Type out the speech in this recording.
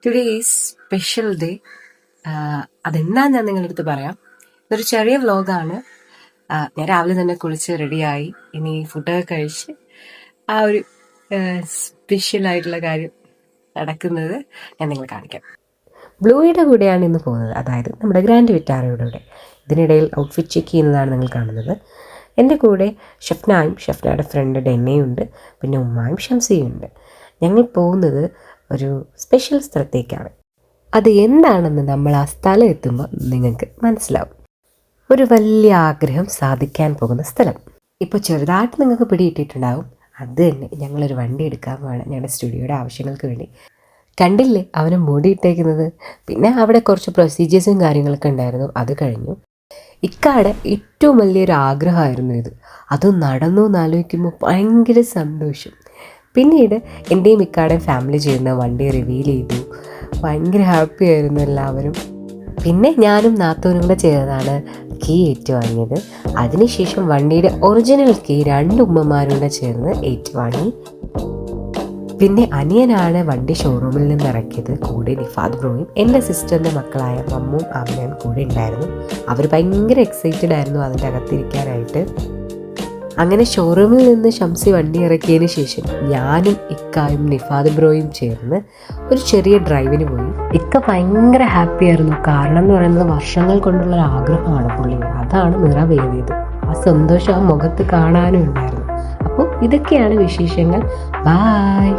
Today is special day. അതെന്താന്ന് ഞാൻ നിങ്ങളുടെ അടുത്ത് പറയാം. ഇതൊരു ചെറിയ വ്ലോഗാണ്. ഞാൻ രാവിലെ തന്നെ കുളിച്ച് റെഡിയായി. ഇനി ഫുഡൊക്കെ കഴിച്ച് ആ ഒരു സ്പെഷ്യൽ ആയിട്ടുള്ള കാര്യം നടക്കുന്നത് ഞാൻ നിങ്ങളെ കാണിക്കാം. ബ്ലൂയുടെ കൂടെയാണ് ഇന്ന് പോകുന്നത്, അതായത് നമ്മുടെ ഗ്രാൻഡ് വിറ്റാറയുടെ കൂടെ. ഇതിനിടയിൽ ഔട്ട്ഫിറ്റ് ചെക്ക് ചെയ്യുന്നതാണ് നിങ്ങൾ കാണുന്നത്. എൻ്റെ കൂടെ ഷഫ്നയും ഷഫ്നയുടെ ഫ്രണ്ട് ഡെന്നയും ഉണ്ട്, പിന്നെ ഉമ്മായും ഷംസിയും ഉണ്ട്. ഞങ്ങൾ പോകുന്നത് ഒരു സ്പെഷ്യൽ സ്ഥലത്തേക്കാണ്. അത് എന്താണെന്ന് നമ്മൾ ആ സ്ഥലം എത്തുമ്പോൾ നിങ്ങൾക്ക് മനസ്സിലാവും. ഒരു വലിയ ആഗ്രഹം സാധിക്കാൻ പോകുന്ന സ്ഥലം. ഇപ്പോൾ ചെറുതായിട്ട് നിങ്ങൾക്ക് പിടിയിട്ടിട്ടുണ്ടാവും. അത് തന്നെ ഞങ്ങളൊരു വണ്ടി എടുക്കാൻ വേണം ഞങ്ങളുടെ സ്റ്റുഡിയോയുടെ ആവശ്യങ്ങൾക്ക് വേണ്ടി. കണ്ടില്ലേ അവനെ മൂടിയിട്ടേക്കുന്നത്. പിന്നെ അവിടെ കുറച്ച് പ്രൊസീജിയേഴ്സും കാര്യങ്ങളൊക്കെ ഉണ്ടായിരുന്നു, അത് കഴിഞ്ഞു. ഇക്കാടെ ഏറ്റവും വലിയൊരു ആഗ്രഹമായിരുന്നു ഇത്. അത് നടന്നു എന്നാലോചിക്കുമ്പോൾ ഭയങ്കര സന്തോഷം. പിന്നീട് എൻ്റെയും ഇക്കാടെയും ഫാമിലി ചെയ്യുന്ന വണ്ടി റിവീൽ ചെയ്തു. ഭയങ്കര ഹാപ്പി ആയിരുന്നു എല്ലാവരും. പിന്നെ ഞാനും നാത്തൂനും കൂടെ ചേർന്നാണ് കീ ഏറ്റുവാങ്ങിയത്. അതിനുശേഷം വണ്ടിയുടെ ഒറിജിനൽ കീ 2 ഉമ്മമാരും കൂടെ ചേർന്ന് ഏറ്റുവാങ്ങി. പിന്നെ അനിയനാണ് വണ്ടി ഷോറൂമിൽ നിന്ന് ഇറക്കിയത്. കൂടെ നിഫാദ് ബ്രോയും എൻ്റെ സിസ്റ്ററിൻ്റെ മക്കളായ മമ്മും അമ്മയും കൂടെ ഉണ്ടായിരുന്നു. അവർ ഭയങ്കര എക്സൈറ്റഡ് ആയിരുന്നു അതിൻ്റെ അകത്തിരിക്കാനായിട്ട്. അങ്ങനെ ഷോറൂമിൽ നിന്ന് ഷംസി വണ്ടി ഇറക്കിയതിന് ശേഷം ഞാനും ഇക്കായും നിഫാദ് ബ്രോയും ചേർന്ന് ഒരു ചെറിയ ഡ്രൈവിന് പോയി. ഇക്ക ഭയങ്കര ഹാപ്പി ആയിരുന്നു. കാരണം എന്ന് പറയുന്നത് വർഷങ്ങൾ കൊണ്ടുള്ള ഒരു ആഗ്രഹമാണ് പുള്ളി, അതാണ് നിറവേറിയത്. ആ സന്തോഷം ആ മുഖത്ത് കാണാനും ഉണ്ടായിരുന്നു. അപ്പോൾ ഇതൊക്കെയാണ് വിശേഷങ്ങൾ. ബൈ.